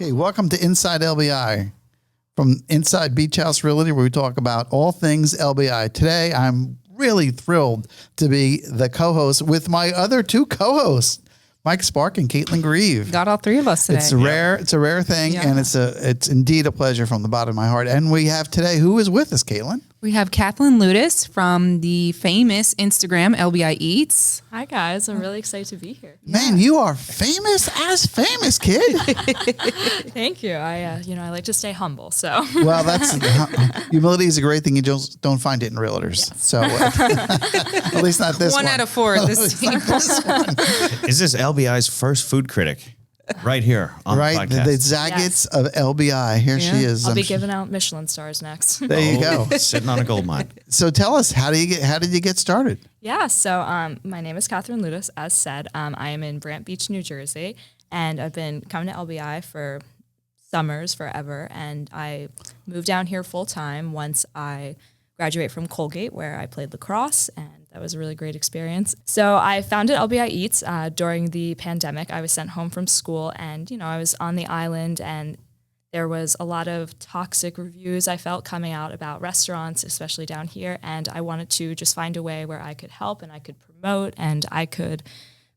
Okay, welcome to Inside LBI from Inside Beach House Realty, where we talk about all things LBI. Today, I'm really thrilled to be the co-host with my other two co-hosts, Mike Spark and Caitlin Grieve. Got all three of us today. It's a rare thing, and it's indeed a pleasure from the bottom of my heart. And we have today, who is with us, Caitlin? We have Kathleen Ludis from the famous Instagram LBI Eats. Hi guys, I'm really excited to be here. Man, you are famous as famous, kid. Thank you. I like to stay humble. So Well, that's humility is a great thing. You just don't find it in realtors. Yes. So at least not this one. 1 out of 4 at this team. Is this LBI's first food critic? Right here on the podcast. The Zagat's of LBI. Here she is. I'll be giving out Michelin stars next. There you go. Sitting on a gold mine. So tell us, how did you get started? Yeah, so my name is Catherine Ludis, as said. I am in Brant Beach, New Jersey, and I've been coming to LBI for summers forever, and I moved down here full time once I graduated from Colgate, where I played lacrosse, and that was a really great experience. So I founded LBI Eats during the pandemic. I was sent home from school, and I was on the island, and there was a lot of toxic reviews I felt coming out about restaurants, especially down here, and I wanted to just find a way where I could help and I could promote and I could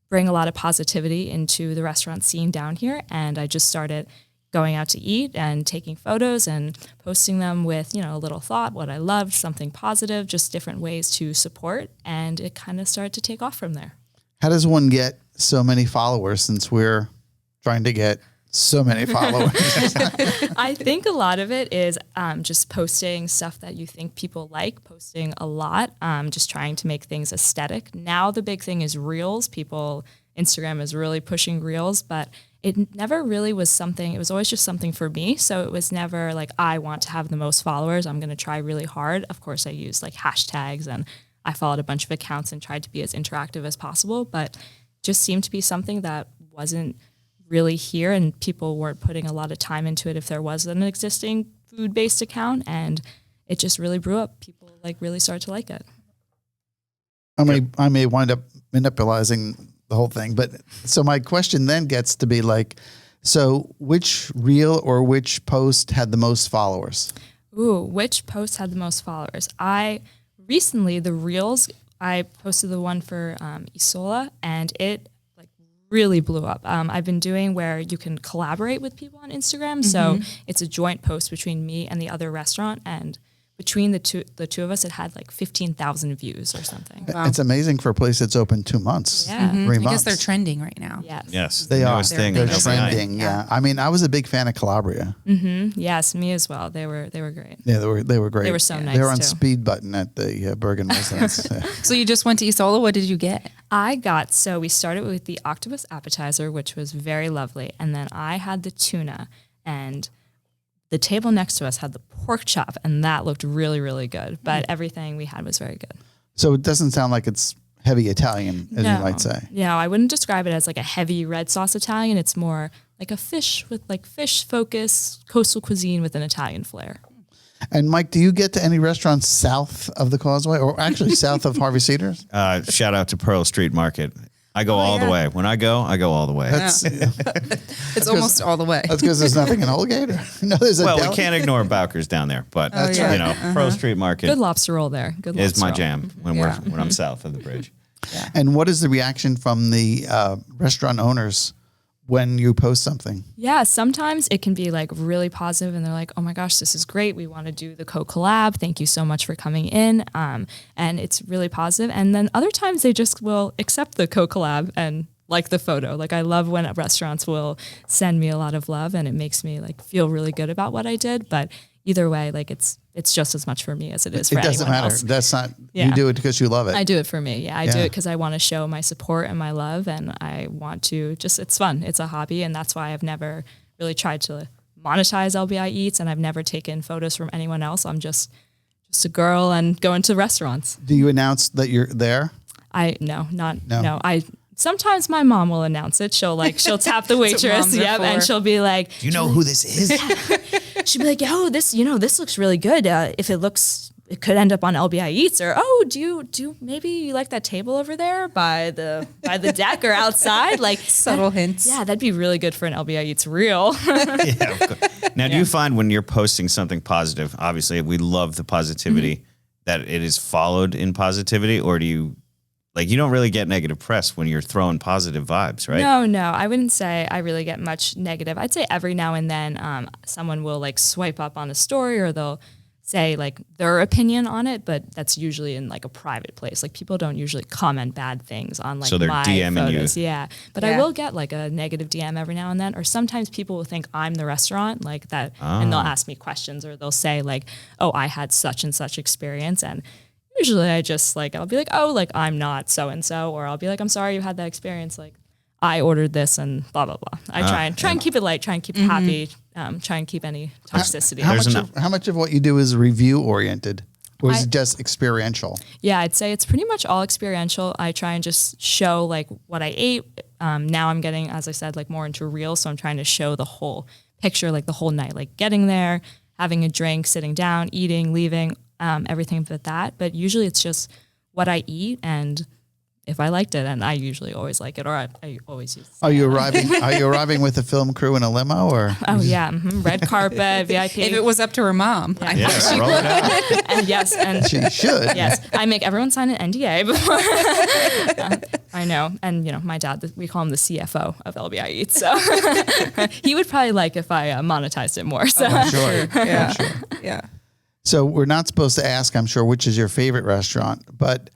bring a lot of positivity into the restaurant scene down here, and I just started going out to eat and taking photos and posting them with, a little thought, what I loved, something positive, just different ways to support. And it kind of started to take off from there. How does one get so many followers, since we're trying to get so many followers? I think a lot of it is just posting stuff that you think people like, posting a lot, just trying to make things aesthetic. Now the big thing is Reels. Instagram is really pushing Reels, but it never really was something, it was always just something for me. So it was never like, I want to have the most followers, I'm going to try really hard. Of course, I used like hashtags and I followed a bunch of accounts and tried to be as interactive as possible, but just seemed to be something that wasn't really here and people weren't putting a lot of time into it if there was an existing food-based account, and it just really blew up. People really started to like it. I may wind up monopolizing the whole thing, but so my question then gets to be so which reel or which post had the most followers? Ooh, which post had the most followers? Recently, the Reels, I posted the one for Isola, and it really blew up. I've been doing where you can collaborate with people on Instagram. So it's a joint post between me and the other restaurant, and between the two of us, it had 15,000 views or something. Wow. It's amazing for a place that's open 2 months. Yeah. 3 months. I guess they're trending right now. Yes. They are. They're LBI. trending. Yeah. I mean, I was a big fan of Calabria. Mm-hmm. Yes, me as well. They were great. Yeah, they were great. They were so nice. They were on too. speed button at the Bergen residence. So you just went to Isola. What did you get? We started with the octopus appetizer, which was very lovely. And then I had the tuna, and the table next to us had the pork chop, and that looked really, really good. But everything we had was very good. So it doesn't sound like it's heavy Italian, as you might say. No, I wouldn't describe it as a heavy red sauce Italian. It's more like a fish with fish focus, coastal cuisine with an Italian flair. And Mike, do you get to any restaurants south of the Causeway, or actually south of Harvey Cedars? Shout out to Pearl Street Market. I go all the way. When I go all the way. It's almost all the way. That's because there's nothing in Holgate? No, there's we can't ignore Bowker's down there, but Pearl Street Market Good lobster roll there. Good lobster is my roll. jam when I'm south of the bridge. Yeah. And what is the reaction from the restaurant owners when you post something? Yeah, sometimes it can be really positive, and they're like, oh my gosh, this is great. We want to do the co-collab. Thank you so much for coming in. And it's really positive. And then other times they just will accept the co-collab and like the photo. I love when restaurants will send me a lot of love, and it makes me feel really good about what I did. But either way, it's just as much for me as it is for anyone else. It doesn't matter. That's not, you do it because you love it. I do it for me. Yeah, I do it because I want to show my support and my love, and I want to it's fun. It's a hobby, and that's why I've never really tried to monetize LBI Eats, and I've never taken photos from anyone else. I'm just a girl and going to restaurants. Do you announce that you're there? No. Sometimes my mom will announce it. She'll tap the waitress, and she'll be like, Do you know who this is? she'll be like, oh, this looks really good. If it looks it could end up on LBI Eats, or do you maybe you like that table over there by the deck or outside? Like Subtle hints. Yeah, that'd be really good for an LBI Eats reel. Yeah, of course. Now, do you find when you're posting something positive, obviously we love the positivity, that it is followed in positivity, or do you, like, you don't really get negative press when you're throwing positive vibes, right? No, I wouldn't say I really get much negative. I'd say every now and then someone will like swipe up on a story, or they'll say like their opinion on it, but that's usually in like a private place. Like people don't usually comment bad things on like So they're my DMing photos. you. Yeah. But I will get like a negative DM every now and then, or sometimes people will think I'm the restaurant like that, and they'll ask me questions, or they'll say like, oh, I had such and such experience. And usually I just like, I'll be like, oh, like I'm not so-and-so, or I'll be like, I'm sorry you had that experience. Like I ordered this and blah, blah, blah. I try and keep it light, try and keep it happy, try and keep any toxicity. How much of what you do is review oriented, or is it just experiential? Yeah, I'd say it's pretty much all experiential. I try and just show like what I ate. Now I'm getting, as I said, like more into reels. So I'm trying to show the whole picture, like the whole night, like getting there, having a drink, sitting down, eating, leaving, everything but that. But usually it's just what I eat and if I liked it, and I usually always like it, or I always use. Are you arriving with a film crew in a limo, or? Oh yeah, red carpet, VIP. If it was up to her mom, I Yeah, think she roll it out. And yes, and She should. yes, I make everyone sign an NDA before. I know, and you know, my dad, we call him the CFO of LBI Eats, so he would probably like if I monetized it more. So Sure. Yeah. Sure. Yeah. So we're not supposed to ask, I'm sure, which is your favorite restaurant, but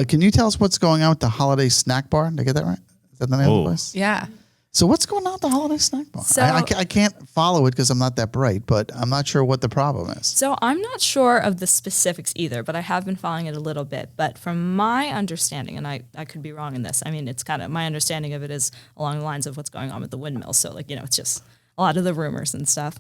can you tell us what's going on with the Holiday Snack Bar? Did I get that right? Is that the name of the place? Yeah. So what's going on with the Holiday Snack Bar? So- I can't follow it because I'm not that bright, but I'm not sure what the problem is. So I'm not sure of the specifics either, but I have been following it a little bit. But from my understanding, and I could be wrong in this, I mean, it's kind of, my understanding of it is along the lines of what's going on with the windmill. So like, you know, it's just a lot of the rumors and stuff.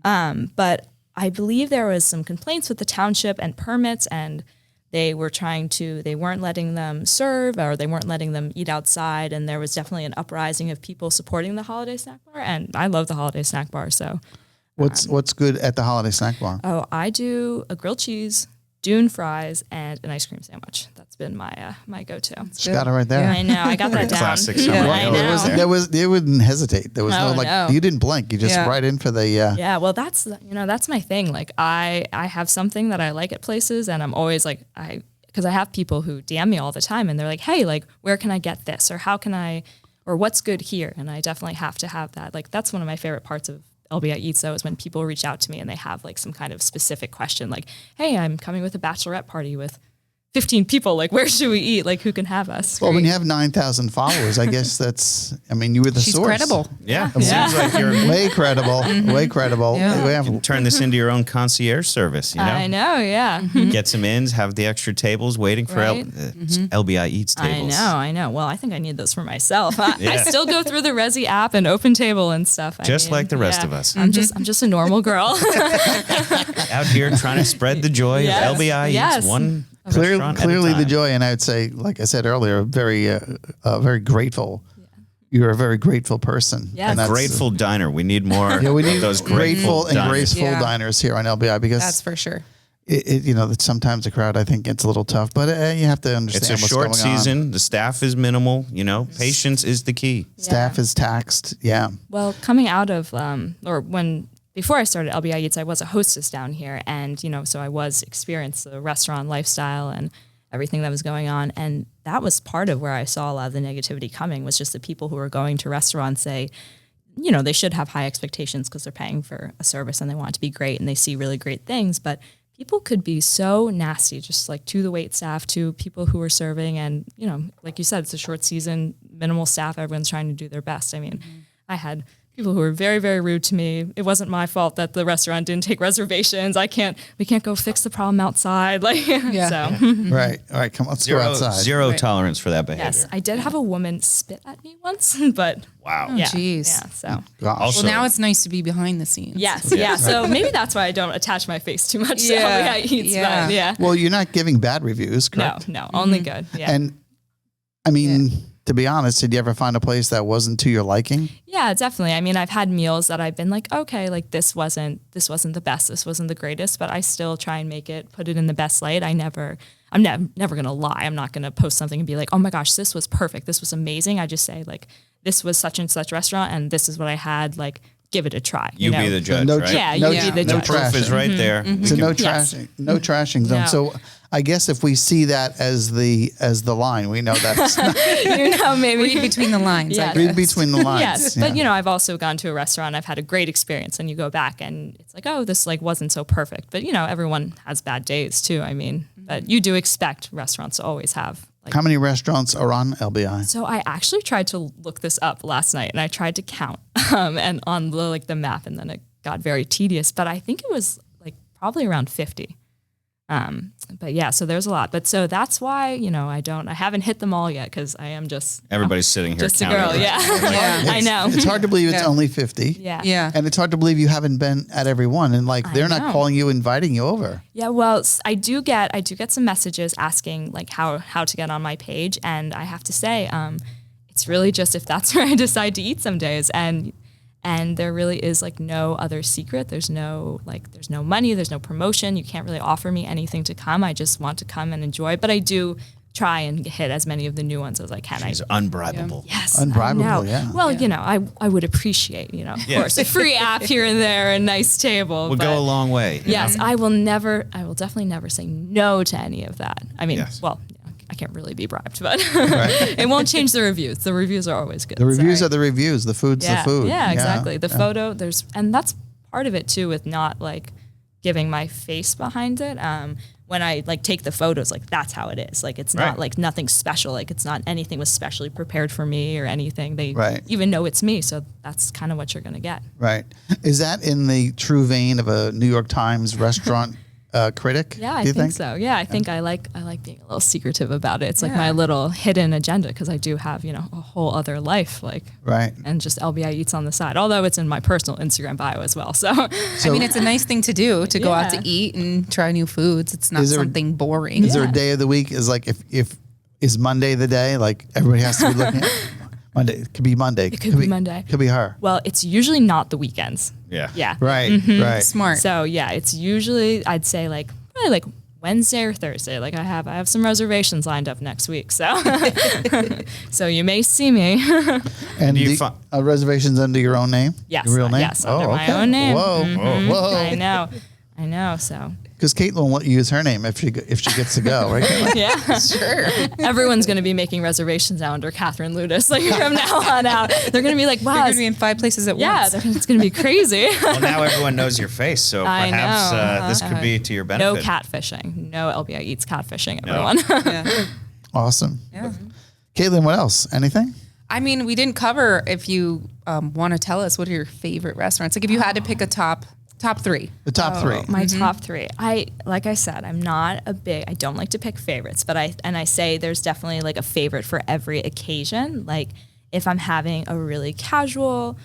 But I believe there was some complaints with the township and permits, and they weren't letting them serve, or they weren't letting them eat outside. And there was definitely an uprising of people supporting the Holiday Snack Bar. And I love the Holiday Snack Bar. So What's good at the Holiday Snack Bar? I do a grilled cheese, dune fries, and an ice cream sandwich. That's been my my go-to. She got it right there. I know, I got that down. Classic summer I meal. know. They wouldn't hesitate. There was No, no like, no. you didn't blink. You just right in for the, Yeah, well, that's my thing. Like I have something that I like at places, and I'm always like because I have people who DM me all the time, and they're like, hey, like where can I get this, or how can I, or what's good here, and I definitely have to have that. Like that's one of my favorite parts of LBI Eats, though, is when people reach out to me and they have like some kind of specific question, like, hey, I'm coming with a bachelorette party with 15 people, like where should we eat, like who can have us? well, when you have 9,000 followers, I guess you were the She's source. credible. Yeah, it seems like you're Way credible. Way credible. Yeah. We have- turn this into your own concierge service. You know, I know, yeah. get some ins, have the extra tables waiting for Right. LBI Eats tables. I know. Well, I think I need those for myself. I Yeah. still go through the Resi app and Open Table and stuff. Just like the rest of us. I'm just a normal girl. Out here trying to spread the joy Yes. of LBI Yes. Eats one restaurant Clearly at a the time. joy, and I would say, like I said earlier, very grateful. You're a very grateful person. Yes. And that's- Grateful diner. We need more Yeah, we of need those grateful and diners. graceful Yeah. diners here on LBI because That's for sure. that sometimes the crowd I think gets a little tough, but you have to understand It's a what's short going on. season. The staff is minimal. You know, patience is the key. Staff is taxed. Yeah. Well, coming out of before I started LBI Eats, I was a hostess down here, and so I was experienced the restaurant lifestyle and everything that was going on, and that was part of where I saw a lot of the negativity coming, was just the people who were going to restaurants say, they should have high expectations because they're paying for a service and they want it to be great and they see really great things, but people could be so nasty, just like to the wait staff, to people who are serving, and like you said, it's a short season, minimal staff, everyone's trying to do their best. I mean, I had people who were very, very rude to me. It wasn't my fault that the restaurant didn't take reservations. We can't go fix the problem outside. So Right. All right. Come on. Let's go outside. Zero Right. tolerance for that behavior. yes, I did have a woman spit at me once, but Wow. yeah, Jeez. yeah. So Gosh. Also- Well, now it's nice to be behind the scenes. yes, yeah. So maybe that's why I don't attach my face too much to Yeah, LBI Eats. yeah. But yeah. Well, you're not giving bad reviews, correct? No, only good. Yeah. And I mean, to be honest, did you ever find a place that wasn't to your liking? Yeah, definitely. I mean, I've had meals that I've been like, okay, like this wasn't the best, this wasn't the greatest, but I still try and put it in the best light. I'm never gonna lie. I'm not gonna post something and be like, oh my gosh, this was perfect, this was amazing. I just say like, this was such and such restaurant, and this is what I had. Like, give it a try. You know? be the judge, right? Yeah, you be the No judge. proof is right there. So no Yes. trashing, no trashing zone. No. So I guess if we see that as the line, we know that's not Maybe Read between the lines. Yeah. I read guess. between the lines. Yes, Yeah. but I've also gone to a restaurant. I've had a great experience, and you go back, and it's like, oh, this like wasn't so perfect. But everyone has bad days too. I mean, but you do expect restaurants to always have. Like, How many restaurants are on LBI? so I actually tried to look this up last night, and I tried to count, and on the map, and then it got very tedious. But I think it was like probably around 50. But yeah, so there's a lot. But so that's why, I haven't hit them all yet, because I am just Everybody's sitting here just a counting. girl. Yeah, I know. It's hard to believe it's Yeah. only 50. Yeah. Yeah. And it's hard to believe you haven't been at every one. And like, they're not know. calling you, inviting you over. Yeah, well, I do get some messages asking like how to get on my page, and I have to say, it's really just if that's where I decide to eat some days, and there really is like no other secret. There's no money, there's no promotion. You can't really offer me anything to come. I just want to come and enjoy. But I do try and hit as many of the new ones as I can. It's unbribable. Yes, Unbribable, I know. yeah. Well, I would appreciate, of course, a free app here and there, a nice table. Would but go a long way. Yes, I will definitely never say no to any of that. I mean, Yes. well, I can't really be bribed, but it won't change the reviews. The reviews are always good. The reviews Sorry. are the reviews. The food's yeah, the food. Yeah, exactly. The photo, and that's part of it too, with not like giving my face behind it. When I like take the photos, like that's how it is. Like it's Right. not like nothing special. Like it's not anything was specially prepared for me or anything. They Right. even know it's me, so that's kind of what you're gonna get. Right. Is that in the true vein of a New York Times restaurant critic? Yeah, I do you think so. Yeah, I think I like being a little secretive about it. It's like my little hidden agenda, because I do have, a whole other life, like Right. and just LBI Eats on the side. Although it's in my personal Instagram bio as well. So I mean, it's a nice thing to do, to go out Yeah. to eat and try new foods. It's not Is there- something boring. Is there a day of the week is like if is Monday the day? Like everybody has to be looking at Monday. It could be Monday. It could be Monday. Could be her. well, it's usually not the weekends. Yeah. Yeah. Right. Right. Smart. So yeah, it's usually I'd say like probably like Wednesday or Thursday. Like I have some reservations lined up next week. So so you may see me. And Do you the, fi- reservations under your own name? Yes, Your real name? yes, under my own name. Whoa. Mhm. Whoa. I know. So Because Caitlin will let you use her name if she gets to go, right? Caitlin? yeah. Sure. Everyone's going to be making reservations now under Catherine Ludus. Like from now on out, they're going to be like, You're wow. going to be in 5 places at Yeah, once. it's going to be crazy. Well, now everyone knows your face, so I perhaps know. this could be to your No benefit. catfishing. No LBI Eats catfishing, No. everyone. Yeah. Awesome. Yeah. Caitlin, what else? Anything? I mean, we didn't cover, if you want to tell us, what are your favorite restaurants? Like if you had to pick a top 3. The top three. My top 3. Like I said, I don't like to pick favorites, but I say there's definitely like a favorite for every occasion. Like if I'm having a really casual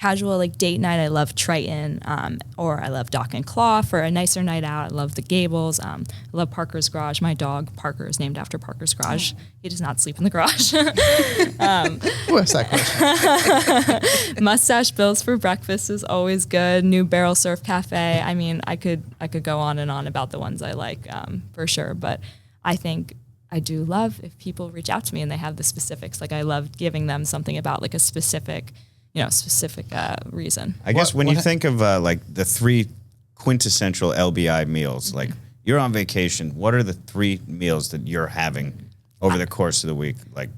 like date night, I love Triton, or I love Dock and Claw. For a nicer night out, I love the Gables. I love Parker's Garage. My dog Parker is named after Parker's Garage. He does not sleep in the garage. Who asked that question? Mustache Bills for breakfast is always good. New Barrel Surf Cafe. I mean, I could go on and on about the ones I like, for sure. But I think I do love if people reach out to me and they have the specifics. Like I love giving them something about like a specific reason. I guess when what- you think of like the 3 quintessential LBI meals, like you're on vacation, what are the 3 meals that you're having over the course of the week? Like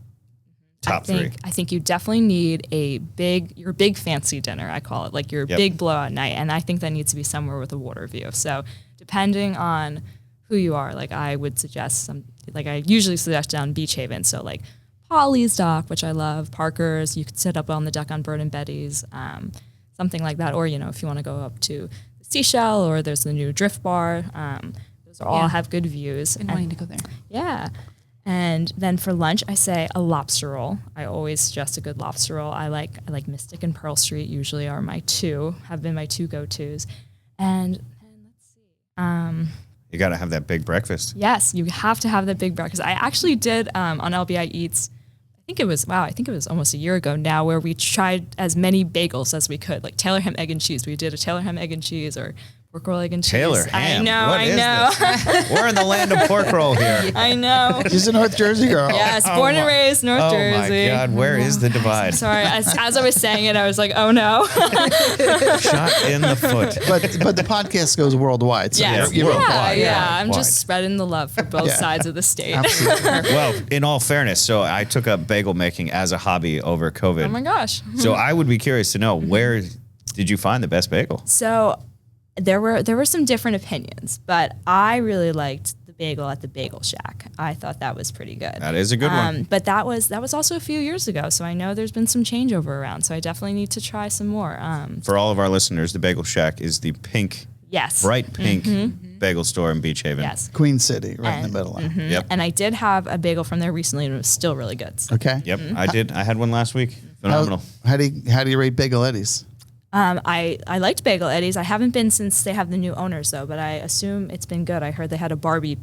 top 3. I think you definitely need your big fancy dinner, I call it, like your Yep. big blowout night. And I think that needs to be somewhere with a water view. So depending on who you are, like I would suggest I usually suggest down Beach Haven. So like Polly's Dock, which I love, Parker's, you could sit up on the deck on Bird and Betty's, something like that. Or, if you want to go up to the Seashell, or there's the new Drift Bar, those all have good views. Been wanting to go there. Yeah. And then for lunch, I say a lobster roll. I always suggest a good lobster roll. I like Mystic and Pearl Street usually have been my 2 go-tos. And let's see. You got to have that big breakfast. Yes, you have to have that big breakfast. I actually did on LBI Eats, I think it was almost a year ago now, where we tried as many bagels as we could, like Taylor ham, egg and cheese. We did a Taylor ham, egg and cheese, or pork roll, egg and cheese. Taylor ham. I know. This? We're in the land of pork roll here. I know. She's a North Jersey girl. Yes, born and raised North Jersey. Oh my God, where is the divide? Sorry, as I was saying it, I was like, oh no. Shot in the foot. But the podcast goes worldwide. So Yes. you're worldwide. Yeah. I'm Worldwide. just spreading the love for both sides of the state. Absolutely. Well, in all fairness, so I took up bagel making as a hobby over COVID. Oh my gosh. So I would be curious to know, where did you find the best bagel? So there were some different opinions, but I really liked the bagel at the Bagel Shack. I thought that was pretty good. That is a good one. But that was also a few years ago, so I know there's been some changeover around. So I definitely need to try some more. For all of our listeners, the Bagel Shack is the pink, Yes. bright pink bagel store in Beach Haven. Yes. Queen City, right in the middle. Yep. And I did have a bagel from there recently, and it was still really good. So, Okay. Yep. I did. I had one last week. Phenomenal. How do you rate Bagel Eddies? I liked Bagel Eddie's. I haven't been since they have the new owners though, but I assume it's been good. I heard they had a Barbie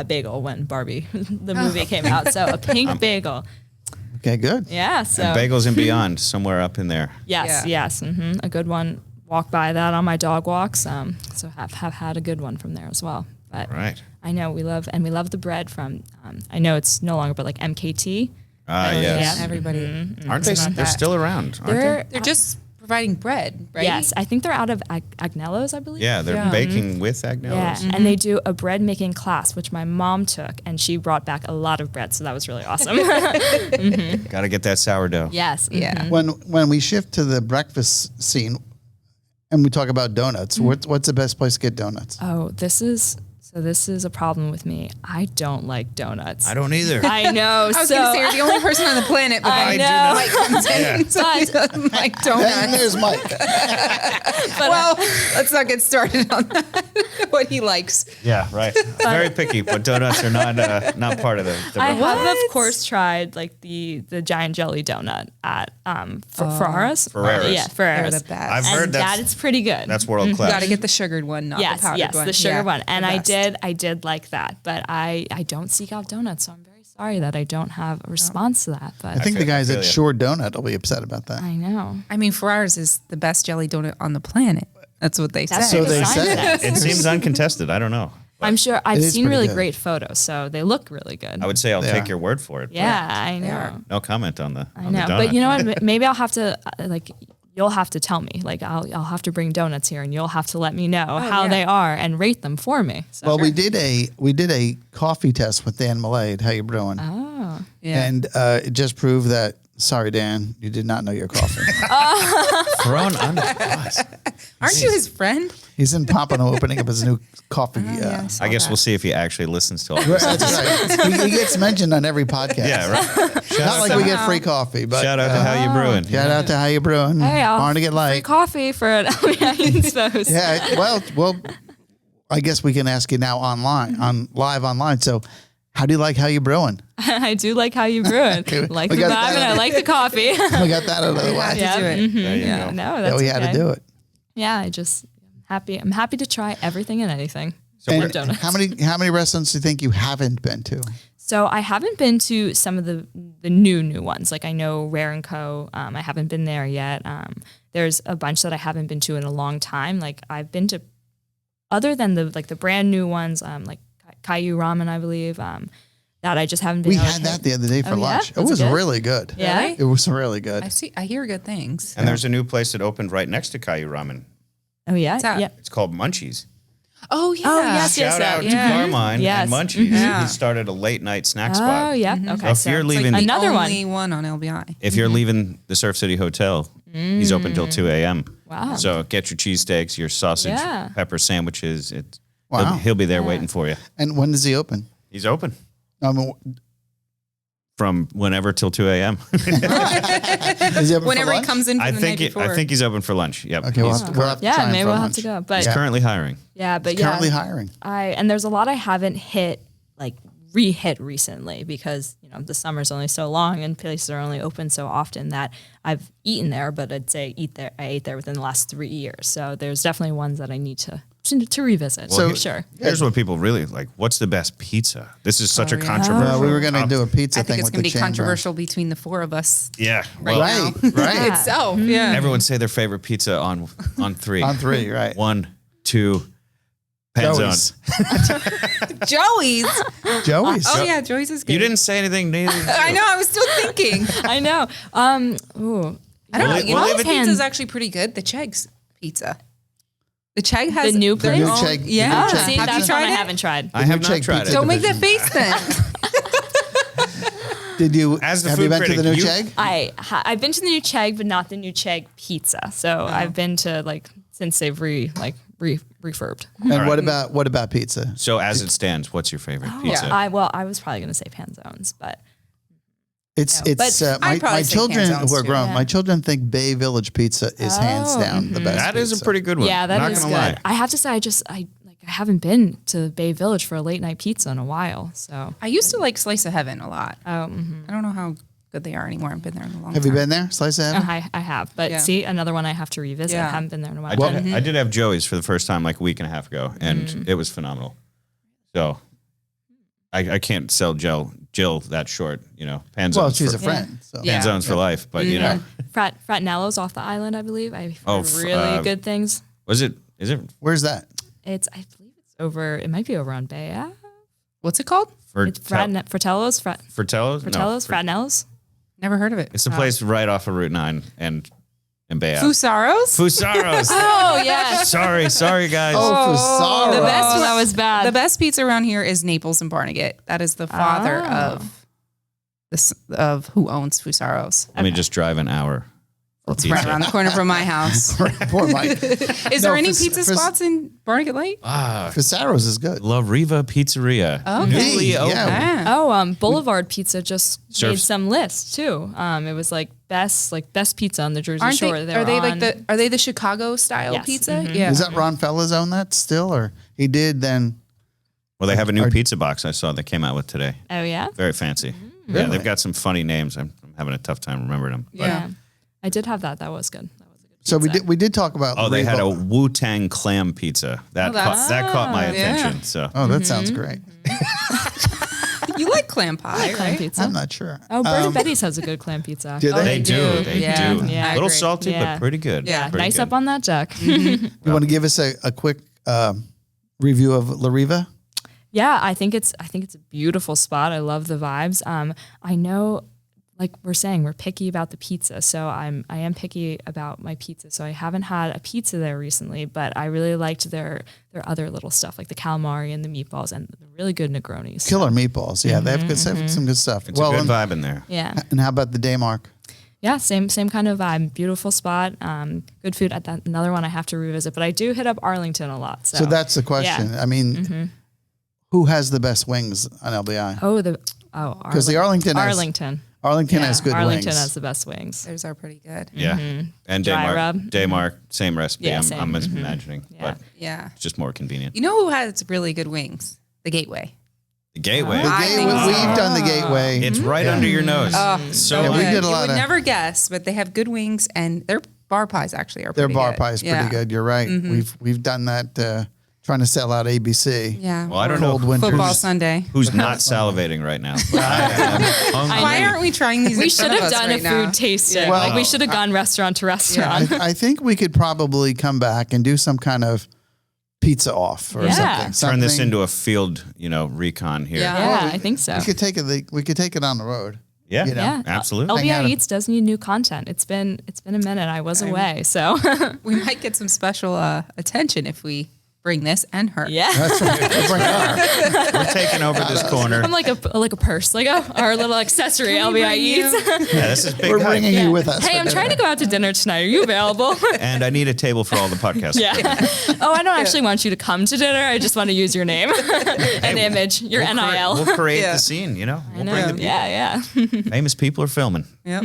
bagel when Barbie the movie came out, so a pink bagel. Okay, good. Yeah. So And Bagels and Beyond, somewhere up in there. yes, Yeah. yes, a good one. Walk by that on my dog walks. So have had a good one from there as well. But Right. I know we love the bread from. I know it's no longer, but like MKT. Yes. Yeah. Everybody. Aren't they? They're still around, aren't they? They're just providing bread, right? Yes, I think they're out of Agnello's, I believe. Yeah, they're Yeah. baking with Yeah, Agnello's. and they do a bread making class, which my mom took, and she brought back a lot of bread, so that was really awesome. Got to get that sourdough. Yes. Yeah. When we shift to the breakfast scene and we talk about donuts, what's the best place to get donuts? Oh, this is a problem with me. I don't like donuts. I don't either. I know. I was going to say, you're the only person on the planet that I do know. not. Mike comes in, so he doesn't like And donuts. there's Mike. Well, let's not get started on that. What he likes. Yeah, right. Very picky, but donuts are not part of the I repertoire. have, of course, tried like the giant jelly donut at Ferraris. Ferraris. Yeah, Ferraris. They're the best. I've heard And that's that is pretty good. that's world class. Got to get the sugared one, not yes, the powdered yes, one. the sugar Yeah, one. And the I best. did like that, but I don't seek out donuts, so I'm very sorry that I don't have a response to that. But I think the guys feel at ya. Shore Donut will be upset about that. I know. I mean, Ferraris is the best jelly donut on the planet. That's what they That's say. So they the sign say. says. It seems uncontested. I don't know. I'm sure I've is seen pretty really good. great photos, so they look really good. I would say I'll They take are. your word for it. but Yeah, I know. No comment on the I on the know. donut. But you know what? Maybe I'll have to you'll have to tell me. Like I'll have to bring donuts here, and you'll have to let me know how yeah. they are and rate them for me. So. Well, we did a coffee test with Dan Millay at How You Brewing, Yeah. and it just proved that. Sorry, Dan, you did not know your coffee. thrown under the bus. Aren't you his friend? He's in Pompano opening up his new coffee. Yes. I guess we'll see if he actually listens to all Right, this. that's right. He gets mentioned on every podcast. Yeah, right. Not like we get free coffee, but Shout out to How You Brewing. shout out to How You Brewing. Hey, I'll Barn to get free light. coffee for an LBI Inspo's. Yeah, well, I guess we can ask you now live online. So, how do you like How You Brewing? I do like how you brew it. Like We the vibe, got that. and I like the coffee. We got that out of the way. Had to Yeah. do it. There you Yeah, go. no, Yeah, that's we had okay. to do it. Yeah, I'm happy to try everything and anything. And donuts. how many restaurants do you think you haven't been to? So I haven't been to some of the new ones. Like I know Rare and Co. I haven't been there yet. There's a bunch that I haven't been to in a long time. Like I've been to, other than the brand new ones, like Caillou Ramen, I believe. That I just haven't been. We able to had hit. that the other day for Oh, yeah? lunch. It Was was it good? really good. Yeah? Really? It was really good. I hear good things. And there's a new place that opened right next to Caillou Ramen. Oh yeah, What's that? yeah. It's called Munchies. Oh yeah. Oh, yes, yes. Shout out to yeah. Carmine Yes. and Munchies. Yeah. He started a late night snack Oh spot. yeah. Mm-hmm. Okay. So if you're it's leaving- like The another one. only one on LBI. If you're leaving the Surf City Hotel, he's open till 2 a.m. Wow. So get your cheesesteaks, your sausage, Yeah. pepper sandwiches. Wow. He'll be there waiting for you. And when does he open? He's open Um, from whenever till 2 a.m. is he open Whenever for he lunch? comes in from I the think night before. I think he's open for lunch. Yep. Okay, we'll he's, have to try Yeah, him maybe for we'll have lunch. to go. But he's currently hiring. yeah, but Currently yeah, hiring. and there's a lot I haven't re-hit recently because the summer's only so long and places are only open so often that I've eaten there, but I'd say I ate there within the last 3 years. So there's definitely ones that I need to to revisit. Well, for sure. Here's what people really like. What's the best pizza? This is such a yeah. controversial. We were going to do a pizza I thing think it's with going the to be chain controversial between the four of us. Yeah. Right Well, now. brand. Right. Itself. Yeah. everyone say their favorite pizza on 3. On 3, right. 1, 2, Panzones. Joey's. Joey's. Joey's. Oh yeah, Joey's is good. You didn't say anything, neither. did you. I know. I was still thinking. I know. Ooh. I don't know. We'll You know leave what it- pizza is actually pretty good? The Chegg's pizza. The Chegg has The new their place? New own- Chegg- the new Yeah. Chegg See, pizza. that's tried one I it? haven't tried. I have not Check tried pizza. it. Don't make that division. face then. Did you As the have you food been to the new critic, Chegg? I've been to the new Chegg, but not the new Chegg pizza. So I've been to since they've refurbed. And what about pizza? So as it stands, what's your favorite pizza? I was probably gonna say Panzones, but It's No, it's but I'd probably my say children Panzones who are too. grown. Yeah. My children think Bay Village pizza is hands down the best. That is a pizza. pretty good one. yeah, that Not is gonna good. lie. I have to say, I haven't been to Bay Village for a late night pizza in a while. So I used to like Slice of Heaven a lot. oh, mhm. I don't know how good they are anymore. I've been there in a long Have time. you been there? Slice of Heaven? I have, but Yeah. see, another one I have to revisit. Yeah. I haven't been there in a while. I did have Joey's for the first time like a week and a half ago, and it was phenomenal. So I can't sell Jill that short, Panzones. Well, she's for, a friend. So. Yeah. Panzones for life, but Fratnello's off the island, I believe. I've Oh, heard really good things. is it Where's that? I believe it's over. It might be over on Bay Ave. What's it called? It's Fratello's. Fratello's? Fratello's. Fratnello's. Never heard of it. It's the place right off of Route 9 and Bay Ave. Fusaros? Fusaros. Oh yeah. sorry guys. Oh, Fusaro. the best that was bad. The best pizza around here is Naples and Barnegat. That is the father of who owns Fusaros. Let me just drive an hour for It's pizza. right around the corner from my house. Poor Mike. Is there any Fus- pizza Fus- spots in Barnegat Light? Fusaro's is good. La Riva Pizzeria. Okay. Newly opened. Yeah. Ah. Boulevard Pizza just made Serves- some lists too. It was best pizza on the Jersey Aren't Shore. they? Are they are they the Chicago style Yes. pizza? Yeah. Is that Ron Fella's own that still, or he did then? Well, they have a new pizza box I saw they came out with today. Oh yeah. Very fancy. Yeah, Really? they've got some funny names. I'm having a tough time remembering them. But- Yeah. I did have that. That was good. That was a good. So pizza. we did talk about. Oh, they had a Riva. Wu-Tang clam pizza. That caught my attention. So Oh, that sounds great. You like clam pie, clam right? pizza. I'm not sure. Oh, Bird and Betty's has a good clam pizza. Do they? they do. They Yeah. do. Yeah, I A little agree. salty, Yeah. but pretty good. Yeah. Pretty Nice good. up on that, Jack. You want to give us a quick review of La Riva? Yeah, I think it's a beautiful spot. I love the vibes. I know, like we're saying, we're picky about the pizza, so I am picky about my pizza. So I haven't had a pizza there recently, but I really liked their other little stuff like the calamari and the meatballs and the really good Negronis. Killer meatballs. Yeah, they have some good stuff. It's a good and, vibe in there. Yeah, and how about the Daymark? yeah, same kind of vibe. Beautiful spot. Good food. At that another one I have to revisit, but I do hit up Arlington a lot. So, So that's the question. Yeah. I mean, who has the best wings on LBI? Because the Arlington has good Arlington wings. has the best wings. Theirs are pretty good. Yeah. And Dry rub. Daymark, same recipe. Yeah, I'm same. imagining, but Yeah. it's just more convenient. You know who has really good wings? The Gateway. The Gateway. The I gateway, think we've done the gateway. It's right under your nose. So Yeah, we good. did a You lot would of- never guess, but they have good wings, and their bar pies actually are Their pretty bar good. pie is pretty Yeah. good. You're right. We've done that trying to sell out ABC. Yeah. Well, I don't know Cold winters. Football Sunday. who's not salivating right now. But I am hungry. Why aren't we trying these? We in should front of have us done right a now? food tasting. Well, like we should have gone restaurant to restaurant. I think we could probably come back and do some kind of pizza off or Yeah. something. Turn this Something- into a field, recon here. Yeah. Yeah, I think so. We could take it on the road. Yeah, You know? Yeah, absolutely. Hang out LBI a- Eats does need new content. It's been a minute. I was away, so We might get some special attention if we bring this and her. yeah. That's right. We'll bring our- We're taking over this corner. I'm like a purse, like our little accessory. Can we LBI bring Eats. Yeah, this is big We're hype. bringing you with us. Hey, for I'm dinner. trying to go out to dinner tonight. Are you available? And I need a table for all the podcasts. Yeah. Oh, I don't actually want you to come to dinner. I just want to use your name and image, your We'll NIL. We'll create Yeah. the scene, We'll I know. bring the people. Yeah. Famous people are filming. Yep.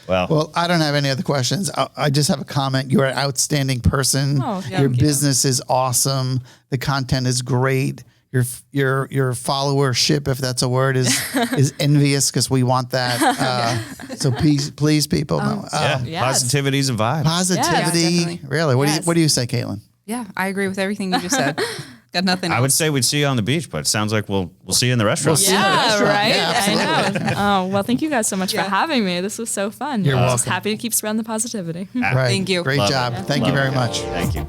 Well, I don't have any other questions. I just have a comment. You're an outstanding person. Oh, Your thank you. business is awesome. The content is great. Your followership, if that's a word, is envious because we want that. So please, people, know. Yeah, Yes. positivity's a vibe. Positivity, Yeah, definitely. really. Yes. What do you say, Caitlin? Yeah, I agree with everything you just said. Got nothing else. I would say we'd see you on the beach, but it sounds like we'll see you in the restaurant. see you in the Yeah, restaurant. right. Yeah, I know. Oh, well, thank you guys so much for having me. This was so fun. You're I'm just welcome. happy to keep spreading the positivity. Right. Thank you. Great Love job. it. Thank you Love very it. much. Thank you.